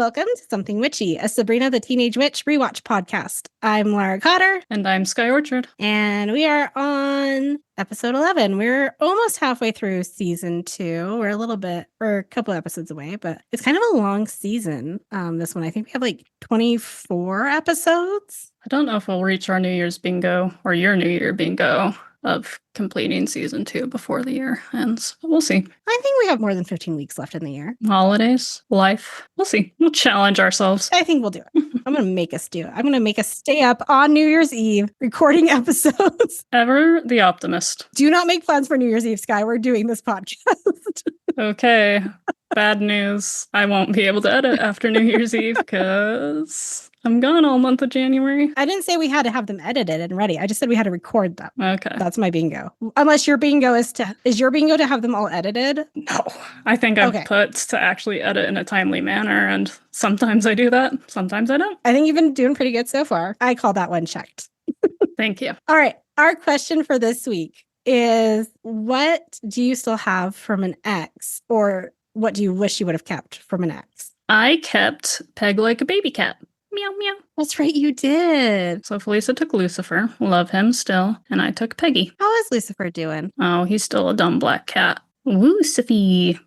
welcome to Something Witchy, a Sabrina the Teenage Witch rewatch podcast. I'm Lara Cotter. And I'm Sky Orchard. And we are on episode 11. We're almost halfway through season 2. We're a couple episodes away, but it's kind of a long season. This one, I think we have like 24 episodes. I don't know if we'll reach our New Year's bingo or your New Year bingo of completing season 2 before the year ends. We'll see. I think we have more than 15 weeks left in the year. Holidays, life. We'll see. We'll challenge ourselves. I think we'll do it. I'm going to make us do it. I'm going to make us stay up on New Year's Eve recording episodes. Ever the optimist. Do not make plans for New Year's Eve, Sky. We're doing this podcast. Okay. Bad news. I won't be able to edit after New Year's Eve because I'm gone all month of January. I didn't say we had to have them edited and ready. I just said we had to record them. Okay. That's my bingo. Unless your bingo is your bingo to have them all edited? No. I think I've put to actually edit in a timely manner, and sometimes I do that. Sometimes I don't. I think you've been doing pretty good so far. I call that one checked. Thank you. All right. Our question for this week is, what do you still have from an ex, or what do you wish you would have kept from an ex? I kept Peg like a baby cat. Meow, meow. That's right, you did. So Felisa took Lucifer. Love him still. And I took Peggy. How is Lucifer doing? Oh, he's still a dumb black cat. Woo, Siffy.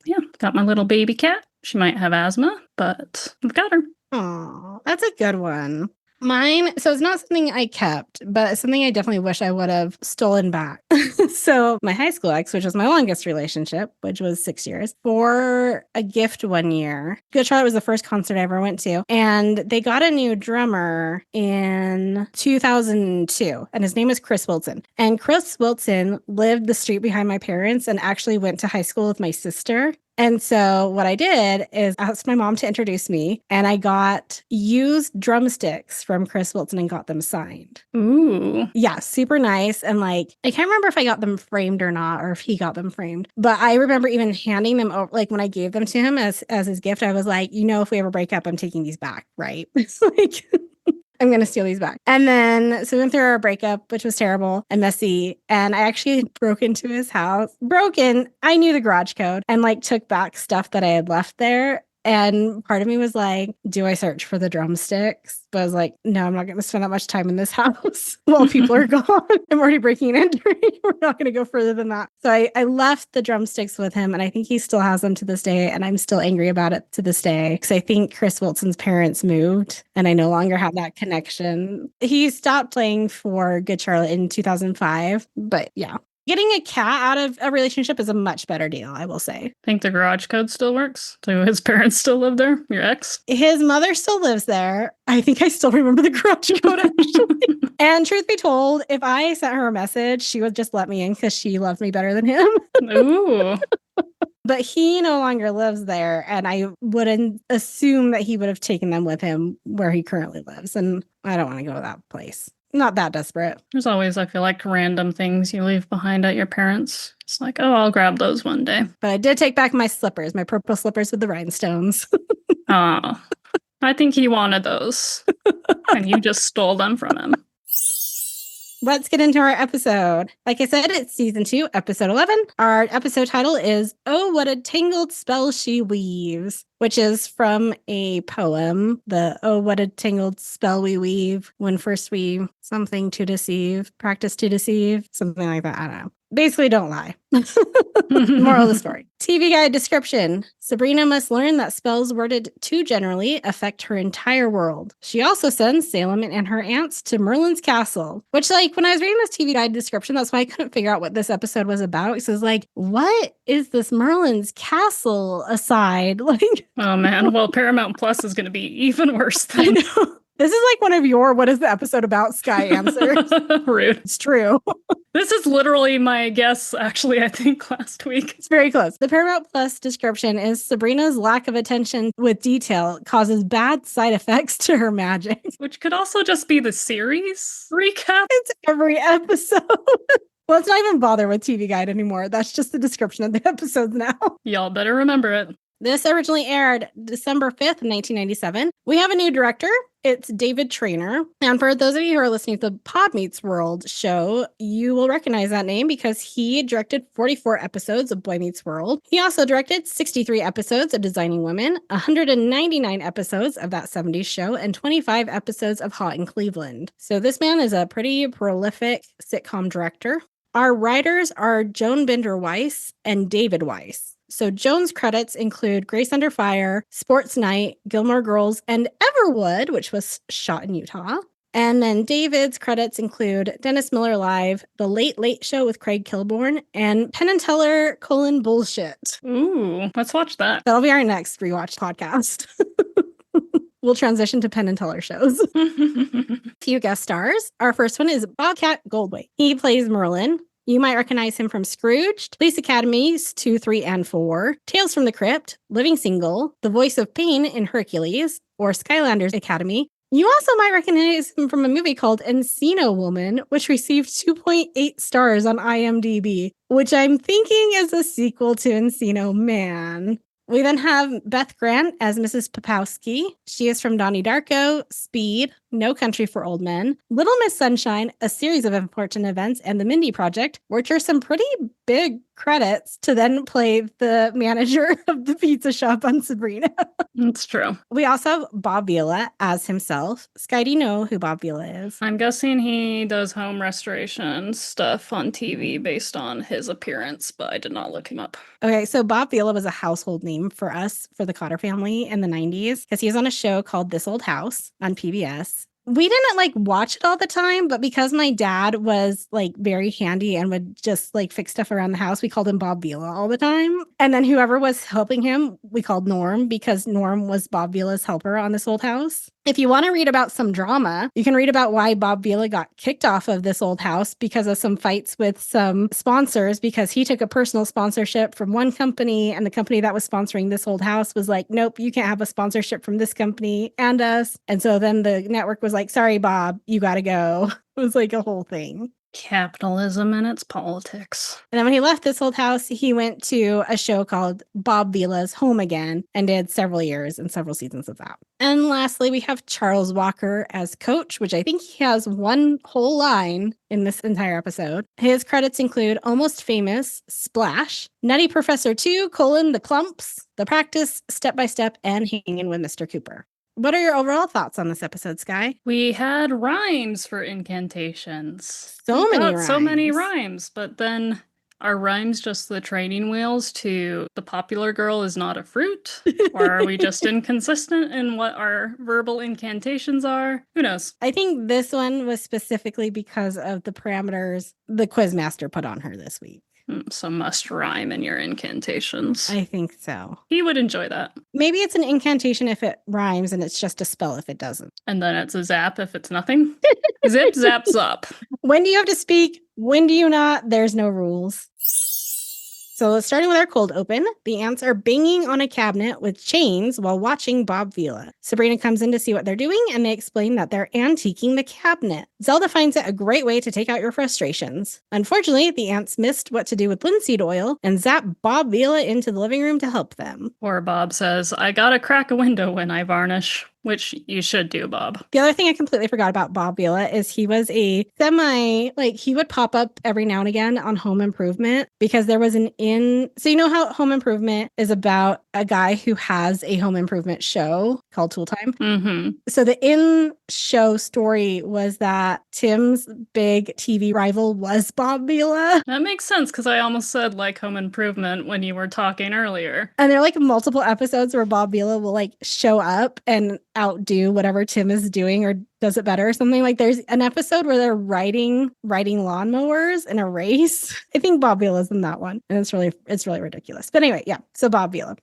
Yeah, got my little baby cat. She might have asthma, but I've got her. Oh, that's a good one. Mine, so it's not something I kept, but it's something I definitely wish I would have stolen back. So my high school ex, which was my longest relationship, which was 6 years, for a gift one year. Good Charlotte was the first concert I ever went to. And they got a new drummer in 2002, and his name is Chris Wilson. And Chris Wilson lived the street behind my parents and actually went to high school with my sister. And so what I did is asked my mom to introduce me, and I got used drumsticks from Chris Wilson and got them signed. Ooh. Yeah, super nice. And like, I can't remember if I got them framed or not, or if he got them framed. But I remember even handing them over, like when I gave them to him as his gift, I was like, if we ever break up, I'm taking these back, right? It's like... I'm going to steal these back. And then, so we went through our breakup, which was terrible and messy. And I actually broke into his house. I knew the garage code, and like took back stuff that I had left there. And part of me was like, do I search for the drumsticks? But I was like, no, I'm not going to spend that much time in this house while people are gone. I'm already breaking and entering. We're not going to go further than that. So I left the drumsticks with him, and I think he still has them to this day. And I'm still angry about it to this day because I think Chris Wilson's parents moved and I no longer have that connection. He stopped playing for Good Charlotte in 2005. But yeah. Getting a cat out of a relationship is a much better deal, I will say. Think the garage code still works? Do his parents still live there? Your ex? His mother still lives there. I think I still remember the garage code, actually. And truth be told, if I sent her a message, she would just let me in because she loved me better than him. Ooh. But he no longer lives there, and I wouldn't assume that he would have taken them with him where he currently lives. And I don't want to go to that place. Not that desperate. There's always, I feel like, random things you leave behind at your parents'. It's like, oh, I'll grab those one day. But I did take back my slippers, my purple slippers with the rhinestones. Oh, I think he wanted those. And you just stole them from him. Let's get into our episode. Like I said, it's season 2, episode 11. Our episode title is Oh, What a Tangled Spell She Weaves, which is from a poem. The Oh, what a tangled spell we weave when first we something to deceive, practice to deceive, something like that. I don't know. Basically, don't lie. Moral of the story. TV guide description. Sabrina must learn that spells worded too generally affect her entire world. She also sends Salem and her aunts to Merlin's castle, which, like, when I was reading this TV guide description, that's why I couldn't figure out what this episode was about. So it's like, what is this Merlin's castle aside? Like, oh, man. Well, Paramount Plus is going to be even worse than... I know. This is like one of your what is the episode about Sky answers. Rude. It's true. This is literally my guess, actually, I think last week. It's very close. The Paramount Plus description is Sabrina's lack of attention with detail causes bad side effects to her magic. Which could also just be the series recap. It's every episode. Let's not even bother with TV Guide anymore. That's just the description of the episodes now. Y'all better remember it. This originally aired December 5th, 1997. We have a new director. It's David Traynor. And for those of you who are listening to the Pod Meets World show, you will recognize that name because he directed 44 episodes of Boy Meets World. He also directed 63 episodes of Designing Women, 199 episodes of That 70s Show, and 25 episodes of Hot in Cleveland. So this man is a pretty prolific sitcom director. Our writers are Joan Binder-Weiss and David Weiss. So Joan's credits include Grace Under Fire, Sports Night, Gilmore Girls, and Everwood, which was shot in Utah. And then David's credits include Dennis Miller Live, The Late Late Show with Craig Kilborn, and Penn and Teller: Bullshit. Ooh, let's watch that. That'll be our next rewatch podcast. We'll transition to Penn and Teller shows. Few guest stars. Our first one is Bobcat Goldthwait. He plays Merlin. You might recognize him from Scrooged, Police Academies 2, 3, and 4, Tales from the Crypt, Living Single, The Voice of Pain in Hercules, or Skylanders Academy. You also might recognize him from a movie called Encino Woman, which received 2.8 stars on IMDb, which I'm thinking is a sequel to Encino Man. We then have Beth Grant as Mrs. Popowski. She is from Donnie Darko, Speed, No Country for Old Men, Little Miss Sunshine, A Series of Important Events, and The Mindy Project, which are some pretty big credits to then play the manager of the pizza shop on Sabrina. It's true. We also have Bob Vila as himself. Sky, do you know who Bob Vila is? I'm guessing he does home restoration stuff on TV based on his appearance, but I did not look him up. Okay, so Bob Vila was a household name for us, for the Cotter family in the 90s, because he was on a show called This Old House on PBS. We didn't watch it all the time, but because my dad was very handy and would just fix stuff around the house, we called him Bob Vila all the time. And then whoever was helping him, we called Norm because Norm was Bob Vila's helper on This Old House. If you want to read about some drama, you can read about why Bob Vila got kicked off of This Old House because of some fights with some sponsors, because he took a personal sponsorship from one company and the company that was sponsoring This Old House was like, nope, you can't have a sponsorship from this company and us. And so then the network was like, sorry, Bob, you got to go. It was a whole thing. Capitalism and its politics. And then when he left This Old House, he went to a show called Bob Vila's Home Again and did several years and several seasons of that. And lastly, we have Charles Walker as Coach, which I think he has one whole line in this entire episode. His credits include Almost Famous, Splash, Nutty Professor 2, The Clumps, The Practice, Step by Step, and Hanging with Mr. Cooper. What are your overall thoughts on this episode, Sky? We had rhymes for incantations. So many rhymes, but then are rhymes just the training wheels to the popular girl is not a fruit? Or are we just inconsistent in what our verbal incantations are? Who knows? I think this one was specifically because of the parameters the quizmaster put on her this week. So must rhyme in your incantations. I think so. He would enjoy that. Maybe it's an incantation if it rhymes and it's just a spell if it doesn't. And then it's a zap if it's nothing. Zip, zap, zop. When do you have to speak? When do you not? There's no rules. So starting with our cold open, the ants are banging on a cabinet with chains while watching Bob Vila. Sabrina comes in to see what they're doing, and they explain that they're antiquing the cabinet. Zelda finds it a great way to take out your frustrations. Unfortunately, the ants missed what to do with linseed oil and zap Bob Vila into the living room to help them. Or Bob says, I gotta crack a window when I varnish. Which you should do, Bob. The other thing I completely forgot about Bob Vila is he was a he would pop up every now and again on Home Improvement because there was so you know how Home Improvement is about a guy who has a home improvement show called Tool Time? Mm-hmm. So the in-show story was that Tim's big TV rival was Bob Vila. That makes sense because I almost said Home Improvement when you were talking earlier. And there are multiple episodes where Bob Vila will show up and outdo whatever Tim is doing or does it better or something. There's an episode where they're riding lawnmowers in a race. I think Bob Vila's in that one. And it's really ridiculous. But anyway, yeah. So Bob Vila.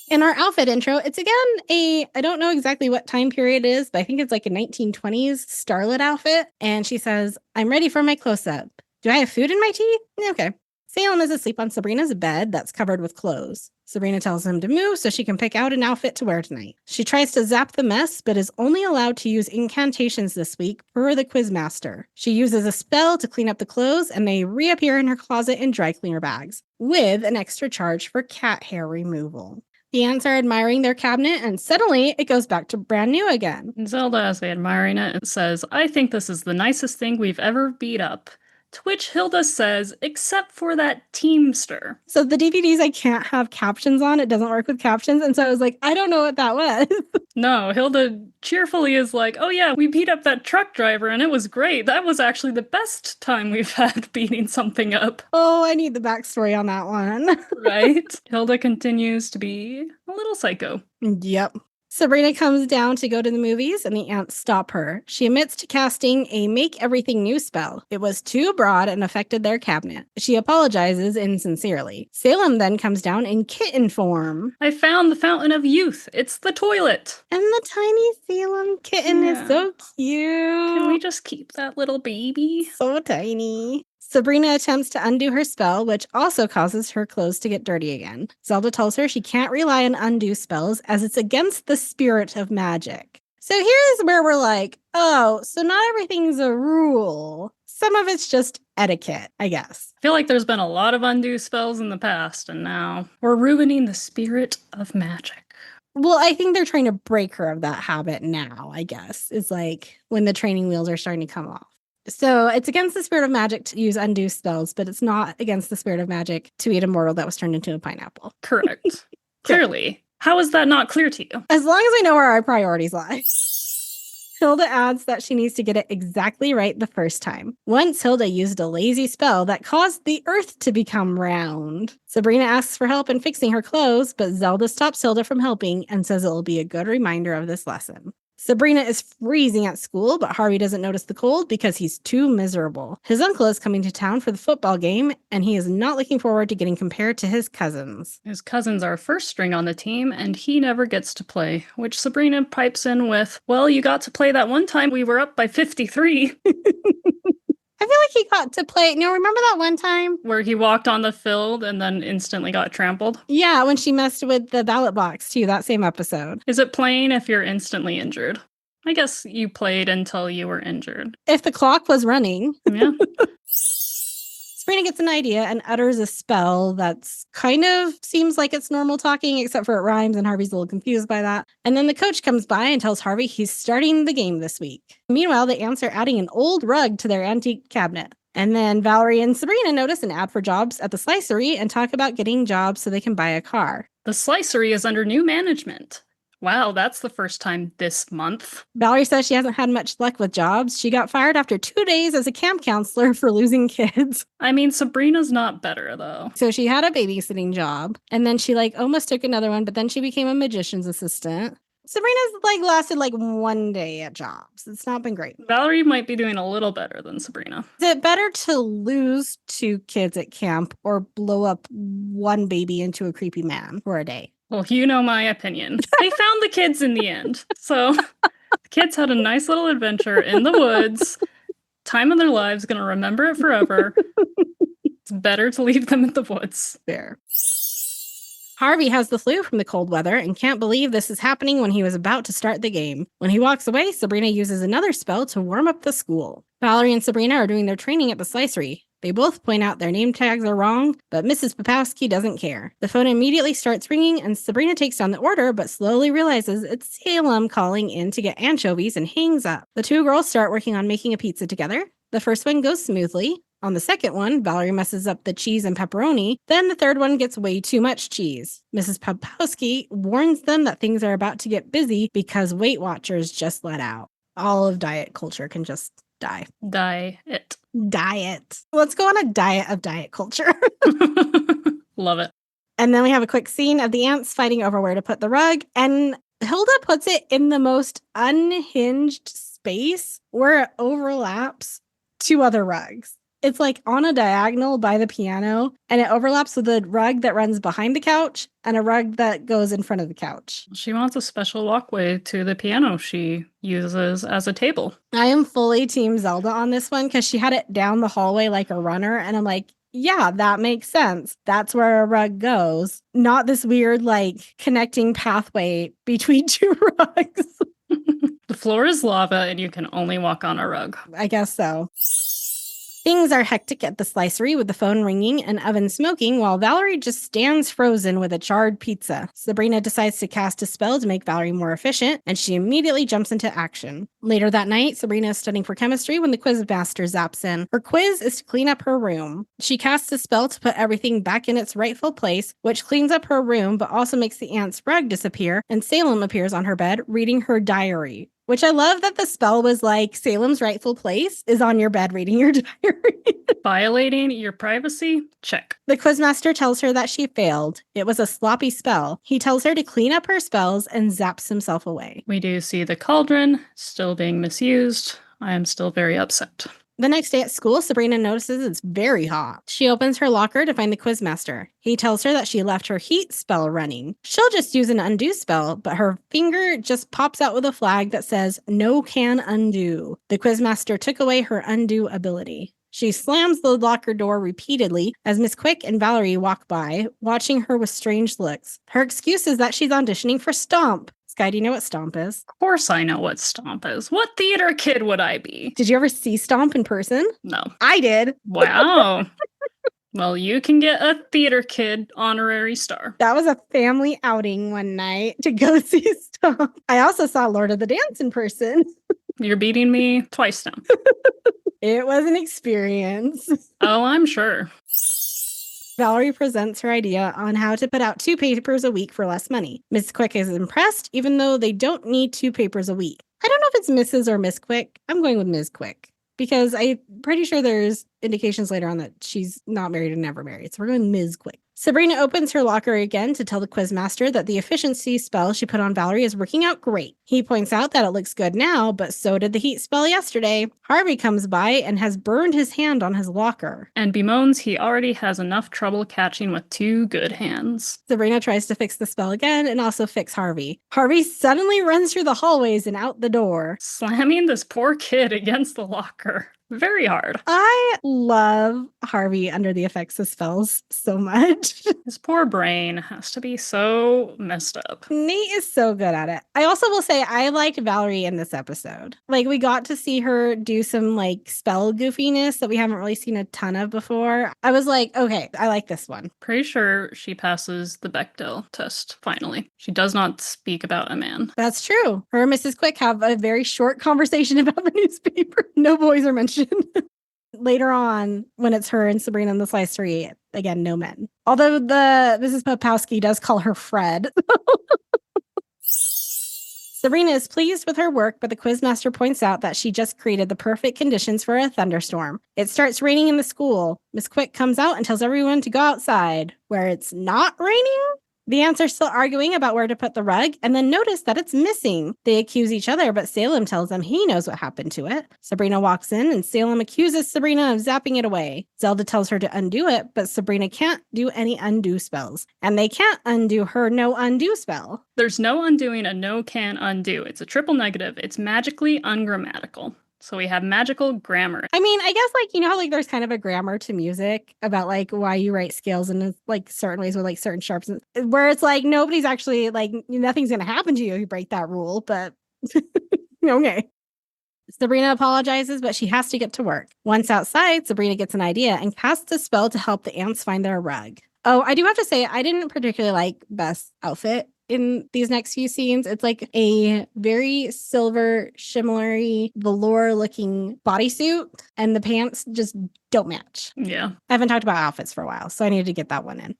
In our outfit intro, it's again I don't know exactly what time period it is, but I think it's a 1920s starlet outfit. And she says, I'm ready for my close-up. Do I have food in my tea? Okay. Salem is asleep on Sabrina's bed that's covered with clothes. Sabrina tells him to move so she can pick out an outfit to wear tonight. She tries to zap the mess, but is only allowed to use incantations this week per the quizmaster. She uses a spell to clean up the clothes, and they reappear in her closet in dry cleaner bags, with an extra charge for cat hair removal. The ants are admiring their cabinet, and suddenly it goes back to brand new again. Zelda, as they admiring it, says, I think this is the nicest thing we've ever beat up. To which Hilda says, except for that Teamster. So the DVDs I can't have captions on. It doesn't work with captions. And so I was like, I don't know what that was. No, Hilda cheerfully is like, oh yeah, we beat up that truck driver and it was great. That was actually the best time we've had beating something up. Oh, I need the backstory on that one. Right? Hilda continues to be a little psycho. Yep. Sabrina comes down to go to the movies, and the ants stop her. She admits to casting a make everything new spell. It was too broad and affected their cabinet. She apologizes insincerely. Salem then comes down in kitten form. I found the fountain of youth. It's the toilet. And the tiny Salem kitten is so cute. Can we just keep that little baby? So tiny. Sabrina attempts to undo her spell, which also causes her clothes to get dirty again. Zelda tells her she can't rely on undo spells as it's against the spirit of magic. So here's where we're like, oh, so not everything's a rule. Some of it's just etiquette, I guess. I feel like there's been a lot of undo spells in the past, and now we're ruining the spirit of magic. Well, I think they're trying to break her of that habit now, I guess. It's like when the training wheels are starting to come off. So it's against the spirit of magic to use undo spells, but it's not against the spirit of magic to eat a mortal that was turned into a pineapple. Correct. Clearly. How is that not clear to you? As long as we know where our priorities lie. Hilda adds that she needs to get it exactly right the first time. Once Hilda used a lazy spell that caused the earth to become round. Sabrina asks for help in fixing her clothes, but Zelda stops Hilda from helping and says it will be a good reminder of this lesson. Sabrina is freezing at school, but Harvey doesn't notice the cold because he's too miserable. His uncle is coming to town for the football game, and he is not looking forward to getting compared to his cousins. His cousins are first string on the team, and he never gets to play, which Sabrina pipes in with, well, you got to play that one time we were up by 53. I feel like he got to play. No, remember that one time? Where he walked on the field and then instantly got trampled? Yeah, when she messed with the ballot box, too, that same episode. Is it playing if you're instantly injured? I guess you played until you were injured. If the clock was running. Yeah. Sabrina gets an idea and utters a spell that's kind of seems like it's normal talking, except for it rhymes, and Harvey's a little confused by that. And then the coach comes by and tells Harvey he's starting the game this week. Meanwhile, the ants are adding an old rug to their antique cabinet. And then Valerie and Sabrina notice an ad for jobs at the slicery and talk about getting jobs so they can buy a car. The slicery is under new management. Wow, that's the first time this month. Valerie says she hasn't had much luck with jobs. She got fired after 2 days as a camp counselor for losing kids. I mean, Sabrina's not better, though. So she had a babysitting job, and then she almost took another one, but then she became a magician's assistant. Sabrina's lasted 1 day at jobs. It's not been great. Valerie might be doing a little better than Sabrina. Is it better to lose 2 kids at camp or blow up 1 baby into a creepy man for a day? Well, you know my opinion. They found the kids in the end. So the kids had a nice little adventure in the woods. Time of their lives, gonna remember it forever. It's better to leave them in the woods. Fair. Harvey has the flu from the cold weather and can't believe this is happening when he was about to start the game. When he walks away, Sabrina uses another spell to warm up the school. Valerie and Sabrina are doing their training at the slicery. They both point out their name tags are wrong, but Mrs. Popowski doesn't care. The phone immediately starts ringing, and Sabrina takes down the order, but slowly realizes it's Salem calling in to get anchovies and hangs up. The 2 girls start working on making a pizza together. The first one goes smoothly. On the second one, Valerie messes up the cheese and pepperoni. Then the third one gets way too much cheese. Mrs. Popowski warns them that things are about to get busy because Weight Watchers just let out. All of diet culture can just die. Diet. Let's go on a diet of diet culture. Love it. And then we have a quick scene of the ants fighting over where to put the rug. And Hilda puts it in the most unhinged space where it overlaps 2 other rugs. It's on a diagonal by the piano, and it overlaps with a rug that runs behind the couch and a rug that goes in front of the couch. She wants a special walkway to the piano she uses as a table. I am fully Team Zelda on this one because she had it down the hallway like a runner, and I'm like, yeah, that makes sense. That's where a rug goes. Not this weird, like, connecting pathway between two rugs. The floor is lava and you can only walk on a rug. I guess so. Things are hectic at the slicery with the phone ringing and oven smoking while Valerie just stands frozen with a charred pizza. Sabrina decides to cast a spell to make Valerie more efficient, and she immediately jumps into action. Later that night, Sabrina is studying for chemistry when the quiz master zaps in. Her quiz is to clean up her room. She casts a spell to put everything back in its rightful place, which cleans up her room but also makes the aunt's rug disappear, and Salem appears on her bed reading her diary. Which I love that the spell was like, Salem's rightful place is on your bed reading your diary. Violating your privacy? Check. The quizmaster tells her that she failed. It was a sloppy spell. He tells her to clean up her spells and zaps himself away. We do see the cauldron still being misused. I am still very upset. The next day at school, Sabrina notices it's very hot. She opens her locker to find the quizmaster. He tells her that she left her heat spell running. She'll just use an undo spell, but her finger just pops out with a flag that says, "No can undo." The quizmaster took away her undo ability. She slams the locker door repeatedly as Miss Quick and Valerie walk by, watching her with strange looks. Her excuse is that she's auditioning for Stomp. Sky, do you know what Stomp is? Of course I know what Stomp is. What theater kid would I be? Did you ever see Stomp in person? No. I did. Wow. Well, you can get a theater kid honorary star. That was a family outing one night to go see Stomp. I also saw Lord of the Dance in person. You're beating me twice now. It was an experience. Oh, I'm sure. Valerie presents her idea on how to put out 2 papers a week for less money. Miss Quick is impressed, even though they don't need 2 papers a week. I don't know if it's Mrs. or Miss Quick. I'm going with Ms. Quick because I'm pretty sure there's indications later on that she's not married and never married. So we're going Ms. Quick. Sabrina opens her locker again to tell the quizmaster that the efficiency spell she put on Valerie is working out great. He points out that it looks good now, but so did the heat spell yesterday. Harvey comes by and has burned his hand on his locker. And bemoans he already has enough trouble catching with 2 good hands. Sabrina tries to fix the spell again and also fix Harvey. Harvey suddenly runs through the hallways and out the door. Slamming this poor kid against the locker. Very hard. I love Harvey under the effects of spells so much. His poor brain has to be so messed up. Nate is so good at it. I also will say I liked Valerie in this episode. Like, we got to see her do some like spell goofiness that we haven't really seen a ton of before. I was like, okay, I like this one. Pretty sure she passes the Bechdel test, finally. She does not speak about a man. That's true. Her and Mrs. Quick have a very short conversation about the newspaper. No boys are mentioned. Later on, when it's her and Sabrina in the slicery, again, no men. Although the Mrs. Popowski does call her Fred. Sabrina is pleased with her work, but the quizmaster points out that she just created the perfect conditions for a thunderstorm. It starts raining in the school. Miss Quick comes out and tells everyone to go outside, where it's not raining. The ants are still arguing about where to put the rug and then notice that it's missing. They accuse each other, but Salem tells them he knows what happened to it. Sabrina walks in and Salem accuses Sabrina of zapping it away. Zelda tells her to undo it, but Sabrina can't do any undo spells. And they can't undo her no undo spell. There's no undoing a no can undo. It's a triple negative. It's magically ungrammatical. So we have magical grammar. I mean, I guess, like, you know how, like, there's kind of a grammar to music about, like, why you write scales in, like, certain ways with, like, certain sharps, and, where it's, like, nobody's actually, like, nothing's going to happen to you if you break that rule, but okay. Sabrina apologizes, but she has to get to work. Once outside, Sabrina gets an idea and casts a spell to help the ants find their rug. Oh, I do have to say, I didn't particularly like Beth's outfit in these next few scenes. It's like a very silver, shimmery, velour-looking bodysuit, and the pants just don't match. Yeah. I haven't talked about outfits for a while, so I needed to get that one in.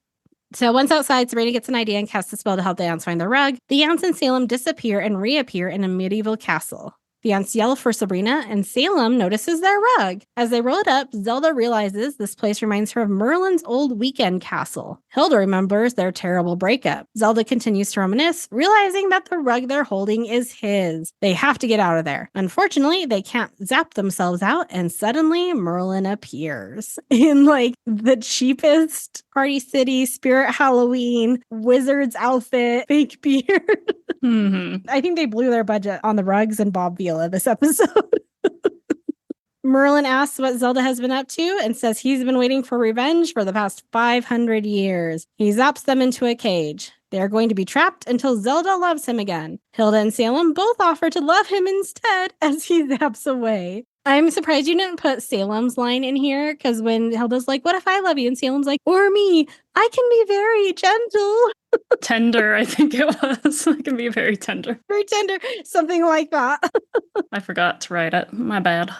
So once outside, Sabrina gets an idea and casts a spell to help the ants find their rug. The ants in Salem disappear and reappear in a medieval castle. The ants yell for Sabrina, and Salem notices their rug. As they roll it up, Zelda realizes this place reminds her of Merlin's old weekend castle. Hilda remembers their terrible breakup. Zelda continues to reminisce, realizing that the rug they're holding is his. They have to get out of there. Unfortunately, they can't zap themselves out, and suddenly Merlin appears in, like, the cheapest Party City, Spirit Halloween, wizard's outfit, fake beard. Mm-hmm. I think they blew their budget on the rugs and Bob Vila this episode. Merlin asks what Zelda has been up to and says he's been waiting for revenge for the past 500 years. He zaps them into a cage. They're going to be trapped until Zelda loves him again. Hilda and Salem both offer to love him instead as he zaps away. I'm surprised you didn't put Salem's line in here, because when Hilda's like, what if I love you? And Salem's like, or me, I can be very gentle. Tender, I think it was. I can be very tender. Very tender. Something like that. I forgot to write it. My bad.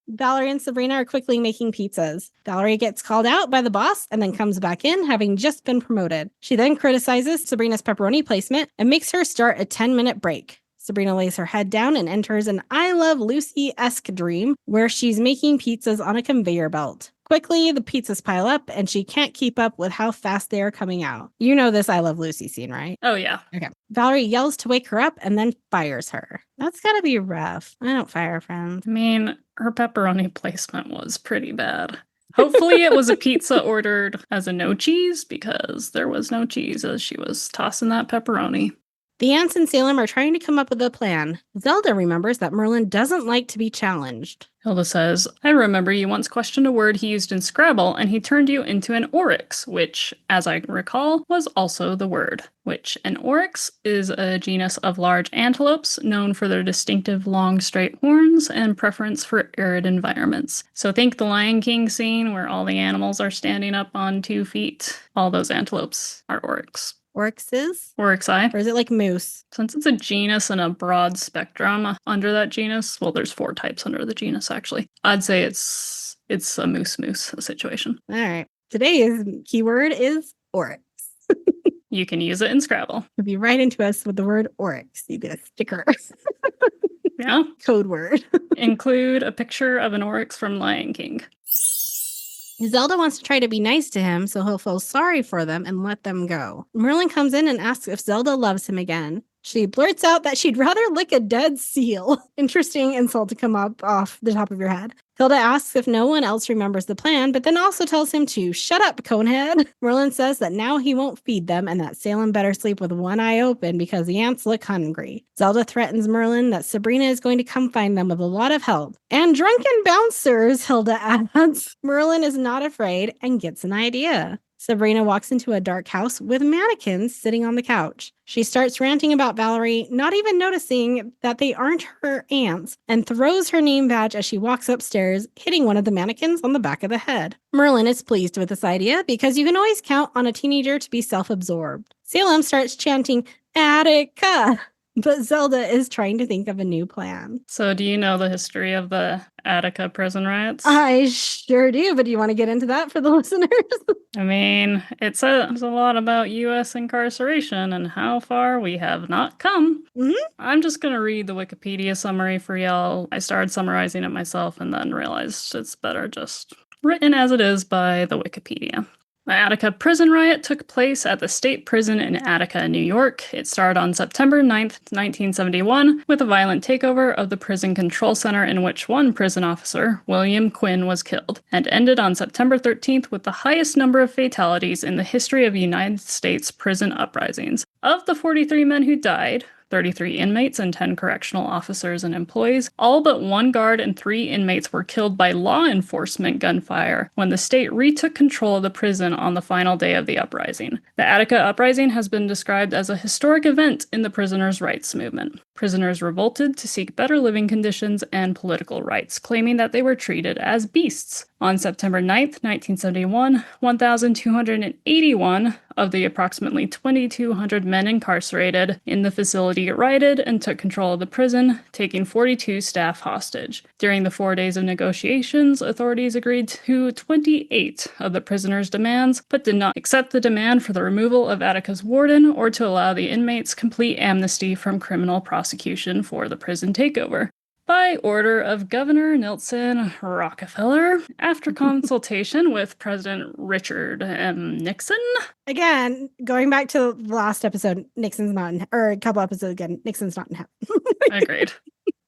Valerie and Sabrina are quickly making pizzas. Valerie gets called out by the boss and then comes back in, having just been promoted. She then criticizes Sabrina's pepperoni placement and makes her start a 10-minute break. Sabrina lays her head down and enters an I Love Lucy-esque dream where she's making pizzas on a conveyor belt. Quickly, the pizzas pile up, and she can't keep up with how fast they are coming out. You know this I Love Lucy scene, right? Oh, yeah. Okay. Valerie yells to wake her up and then fires her. That's gotta be rough. I don't fire friends. I mean, her pepperoni placement was pretty bad. Hopefully it was a pizza ordered as a no cheese, because there was no cheese as she was tossing that pepperoni. The ants in Salem are trying to come up with a plan. Zelda remembers that Merlin doesn't like to be challenged. Hilda says, I remember you once questioned a word he used in Scrabble, and he turned you into an oryx, which, as I recall, was also the word. Which, an oryx is a genus of large antelopes known for their distinctive long straight horns and preference for arid environments. So think the Lion King scene where all the animals are standing up on 2 feet. All those antelopes are oryx. Oryxes? Oryxi. Or is it like moose? Since it's a genus and a broad spectrum under that genus, well, there's 4 types under the genus, actually. I'd say it's a moose situation. All right. Today's keyword is oryx. You can use it in Scrabble. If you write into us with the word oryx, you get a sticker. Yeah. Code word. Include a picture of an oryx from Lion King. Zelda wants to try to be nice to him so he'll feel sorry for them and let them go. Merlin comes in and asks if Zelda loves him again. She blurts out that she'd rather lick a dead seal. Interesting insult to come up off the top of your head. Hilda asks if no one else remembers the plan, but then also tells him to shut up, Conehead. Merlin says that now he won't feed them and that Salem better sleep with one eye open because the ants look hungry. Zelda threatens Merlin that Sabrina is going to come find them with a lot of help. And drunken bouncers, Hilda adds. Merlin is not afraid and gets an idea. Sabrina walks into a dark house with mannequins sitting on the couch. She starts ranting about Valerie, not even noticing that they aren't her aunts, and throws her name badge as she walks upstairs, hitting one of the mannequins on the back of the head. Merlin is pleased with this idea because you can always count on a teenager to be self-absorbed. Salem starts chanting, Attica! But Zelda is trying to think of a new plan. So do you know the history of the Attica prison riots? I sure do, but do you want to get into that for the listeners? I mean, it says a lot about U.S. incarceration and how far we have not come. Mm-hmm. I'm just going to read the Wikipedia summary for y'all. I started summarizing it myself and then realized it's better just written as it is by the Wikipedia. The Attica prison riot took place at the state prison in Attica, New York. It started on September 9th, 1971, with a violent takeover of the prison control center in which one prison officer, William Quinn, was killed, and ended on September 13th with the highest number of fatalities in the history of United States prison uprisings. Of the 43 men who died, 33 inmates and 10 correctional officers and employees, all but 1 guard and 3 inmates were killed by law enforcement gunfire when the state retook control of the prison on the final day of the uprising. The Attica uprising has been described as a historic event in the prisoners' rights movement. Prisoners revolted to seek better living conditions and political rights, claiming that they were treated as beasts. On September 9th, 1971, 1,281 of the approximately 2,200 men incarcerated in the facility rioted and took control of the prison, taking 42 staff hostage. During the 4 days of negotiations, authorities agreed to 28 of the prisoners' demands, but did not accept the demand for the removal of Attica's warden or to allow the inmates complete amnesty from criminal prosecution for the prison takeover. By order of Governor Nelson Rockefeller, after consultation with President Richard M. Nixon. Again, going back to the last episode, Nixon's not in, or a couple episodes again, Nixon's not in heaven. Agreed.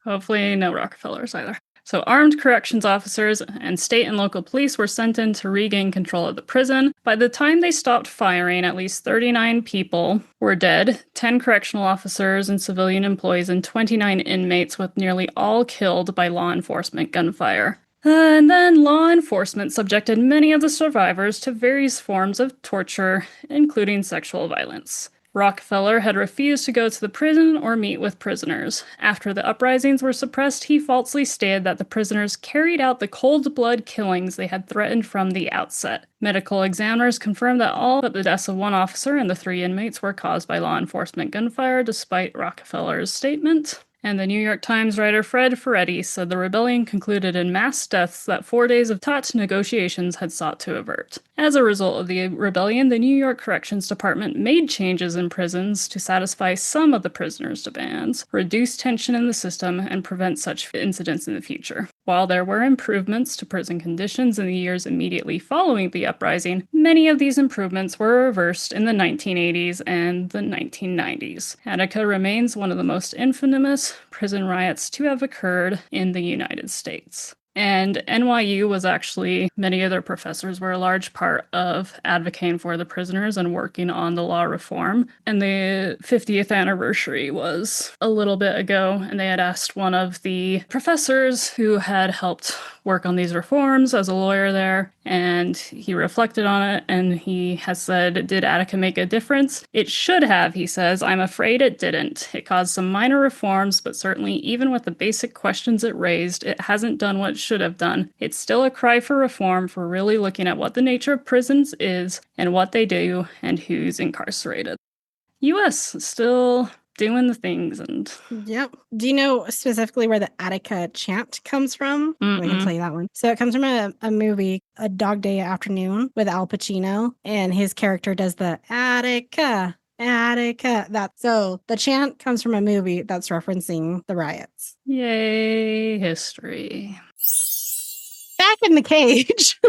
Hopefully no Rockefellers either. So armed corrections officers and state and local police were sent in to regain control of the prison. By the time they stopped firing, at least 39 people were dead, 10 correctional officers and civilian employees, and 29 inmates, with nearly all killed by law enforcement gunfire. And then law enforcement subjected many of the survivors to various forms of torture, including sexual violence. Rockefeller had refused to go to the prison or meet with prisoners. After the uprisings were suppressed, he falsely stated that the prisoners carried out the cold blood killings they had threatened from the outset. Medical examiners confirmed that all but the deaths of one officer and the 3 inmates were caused by law enforcement gunfire, despite Rockefeller's statement. And the New York Times writer Fred Ferretti said the rebellion concluded in mass deaths that 4 days of taut negotiations had sought to avert. As a result of the rebellion, the New York Corrections Department made changes in prisons to satisfy some of the prisoners' demands, reduce tension in the system, and prevent such incidents in the future. While there were improvements to prison conditions in the years immediately following the uprising, many of these improvements were reversed in the 1980s and the 1990s. Attica remains one of the most infamous prison riots to have occurred in the United States. And NYU was actually, many of their professors were a large part of advocating for the prisoners and working on the law reform. And the 50th anniversary was a little bit ago, and they had asked one of the professors who had helped work on these reforms as a lawyer there, and he reflected on it, and he has said, "Did Attica make a difference? It should have," he says. "I'm afraid it didn't. It caused some minor reforms, but certainly even with the basic questions it raised, it hasn't done what it should have done. It's still a cry for reform, for really looking at what the nature of prisons is, and what they do, and who's incarcerated." US still doing the things, and Yep. Do you know specifically where the Attica chant comes from? I can tell you that one. So it comes from a movie, A Dog Day Afternoon, with Al Pacino, and his character does the Attica, Attica. So the chant comes from a movie that's referencing the riots. Yay, history. Back in the cage.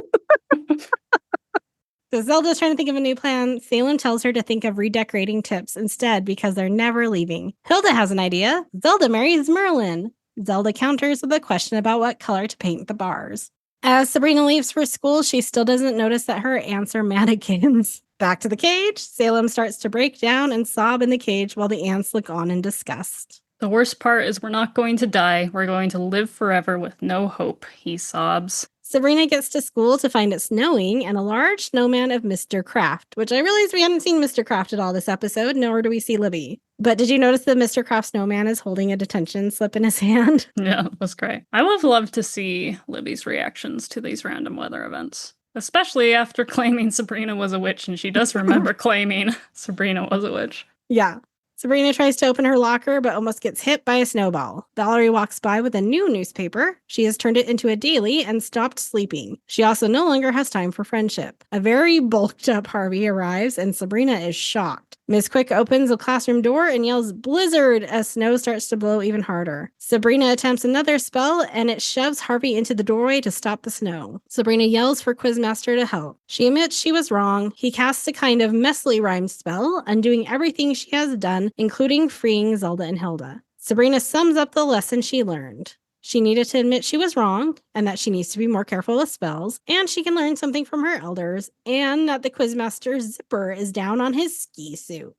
So Zelda's trying to think of a new plan. Salem tells her to think of redecorating tips instead because they're never leaving. Hilda has an idea. Zelda marries Merlin. Zelda counters with a question about what color to paint the bars. As Sabrina leaves for school, she still doesn't notice that her ants are mannequins. Back to the cage, Salem starts to break down and sob in the cage while the ants look on in disgust. "The worst part is we're not going to die. We're going to live forever with no hope," he sobs. Sabrina gets to school to find it snowing and a large snowman of Mr. Kraft, which I realize we haven't seen Mr. Kraft at all this episode, nor do we see Libby. But did you notice that Mr. Kraft snowman is holding a detention slip in his hand? Yeah, that was great. I would have loved to see Libby's reactions to these random weather events, especially after claiming Sabrina was a witch, and she does remember claiming Sabrina was a witch. Yeah. Sabrina tries to open her locker, but almost gets hit by a snowball. Valerie walks by with a new newspaper. She has turned it into a daily and stopped sleeping. She also no longer has time for friendship. A very bulked up Harvey arrives, and Sabrina is shocked. Miss Quick opens the classroom door and yells "Blizzard" as snow starts to blow even harder. Sabrina attempts another spell, and it shoves Harvey into the doorway to stop the snow. Sabrina yells for Quizmaster to help. She admits she was wrong. He casts a kind of messily rhymed spell, undoing everything she has done, including freeing Zelda and Hilda. Sabrina sums up the lesson she learned. She needed to admit she was wrong, and that she needs to be more careful with spells, and she can learn something from her elders, and that the Quizmaster's zipper is down on his ski suit.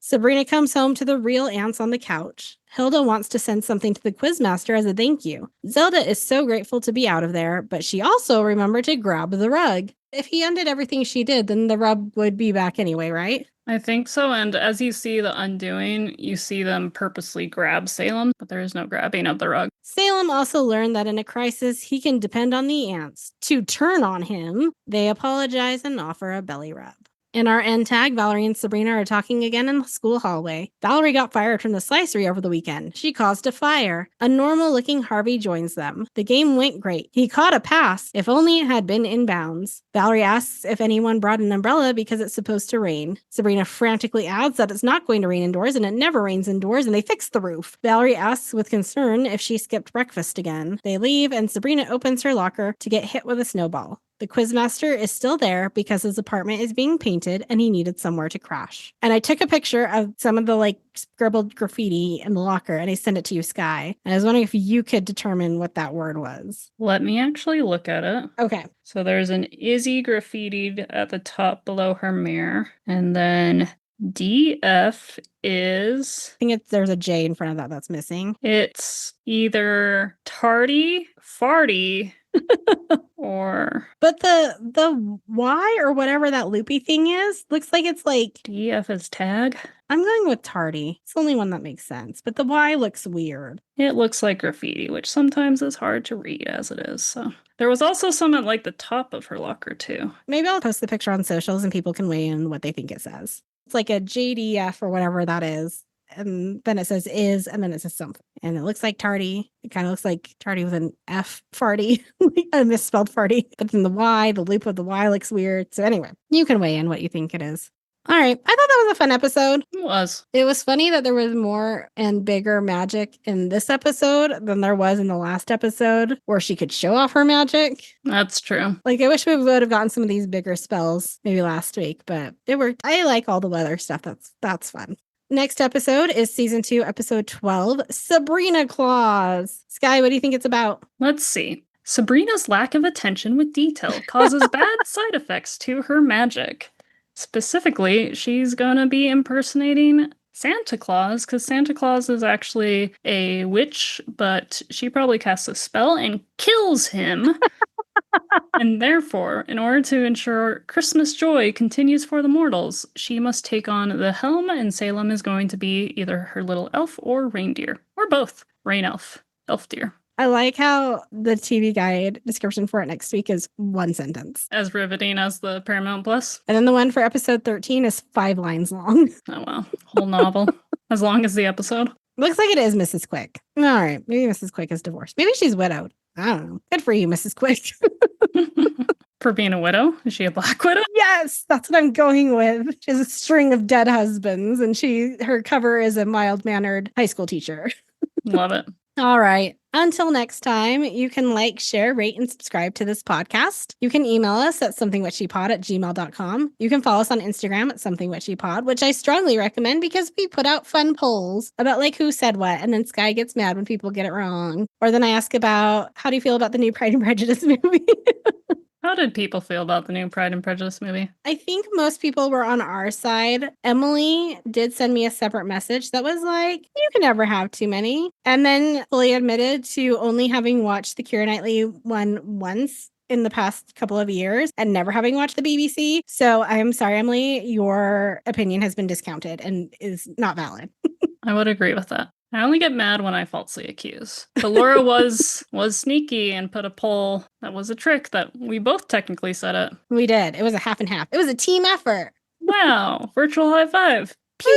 Sabrina comes home to the real ants on the couch. Hilda wants to send something to the Quizmaster as a thank you. Zelda is so grateful to be out of there, but she also remembered to grab the rug. If he undid everything she did, then the rug would be back anyway, right? I think so, and as you see the undoing, you see them purposely grab Salem, but there is no grabbing of the rug. Salem also learned that in a crisis, he can depend on the ants to turn on him. They apologize and offer a belly rub. In our end tag, Valerie and Sabrina are talking again in the school hallway. Valerie got fired from the slicery over the weekend. She caused a fire. A normal-looking Harvey joins them. The game went great. He caught a pass, if only it had been in bounds. Valerie asks if anyone brought an umbrella because it's supposed to rain. Sabrina frantically adds that it's not going to rain indoors and it never rains indoors and they fixed the roof. Valerie asks with concern if she skipped breakfast again. They leave and Sabrina opens her locker to get hit with a snowball. The Quizmaster is still there because his apartment is being painted and he needed somewhere to crash. And I took a picture of some of the scribbled graffiti in the locker and I sent it to you, Sky. And I was wondering if you could determine what that word was. Let me actually look at it. Okay. So there's an Izzy graffitied at the top below her mirror. And then DF is... I think there's a J in front of that that's missing. It's either tardy, farty, Or But the Y or whatever that loopy thing is, looks like it's like DF as tag. I'm going with tardy. It's the only one that makes sense. But the Y looks weird. It looks like graffiti, which sometimes is hard to read as it is. So there was also some at like the top of her locker too. Maybe I'll post the picture on socials and people can weigh in what they think it says. It's like a JDF or whatever that is. And then it says is, and then it says something. And it looks like tardy. It kind of looks like tardy with an F, farty, a misspelled farty. But then the Y, the loop of the Y looks weird. So anyway, you can weigh in what you think it is. All right. I thought that was a fun episode. It was. It was funny that there was more and bigger magic in this episode than there was in the last episode where she could show off her magic. That's true. Like, I wish we would have gotten some of these bigger spells maybe last week, but it worked. I like all the weather stuff. That's fun. Next episode is season 2, episode 12, Sabrina Claus. Sky, what do you think it's about? Let's see. Sabrina's lack of attention with detail causes bad side effects to her magic. Specifically, she's gonna be impersonating Santa Claus, because Santa Claus is actually a witch, but she probably casts a spell and kills him. And therefore, in order to ensure Christmas joy continues for the mortals, she must take on the helm, and Salem is going to be either her little elf or reindeer, or both. Rain elf, elf deer. I like how the TV guide description for it next week is 1 sentence. As riveting as the Paramount Plus. And then the one for episode 13 is 5 lines long. Oh, wow. Whole novel. As long as the episode. Looks like it is Mrs. Quick. All right. Maybe Mrs. Quick is divorced. Maybe she's widowed. I don't know. Good for you, Mrs. Quick. For being a widow? Is she a black widow? Yes, that's what I'm going with. She has a string of dead husbands, and her cover is a mild-mannered high school teacher. Love it. All right. Until next time, you can like, share, rate, and subscribe to this podcast. You can email us at somethingwitchypod@gmail.com. You can follow us on Instagram at somethingwitchypod, which I strongly recommend because we put out fun polls about like who said what, and then Sky gets mad when people get it wrong. Or then I ask about how do you feel about the new Pride and Prejudice movie? How did people feel about the new Pride and Prejudice movie? I think most people were on our side. Emily did send me a separate message that was like, you can never have too many. And then fully admitted to only having watched the Keira Knightley one once in the past couple of years and never having watched the BBC. So I'm sorry, Emily, your opinion has been discounted and is not valid. I would agree with that. I only get mad when I falsely accuse. But Laura was sneaky and put a poll that was a trick that we both technically set it. We did. It was a half and half. It was a team effort. Wow. Virtual high five. Pew!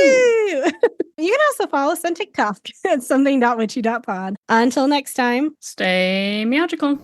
You can also follow us on TikTok at something.witchy.pod. Until next time. Stay magical.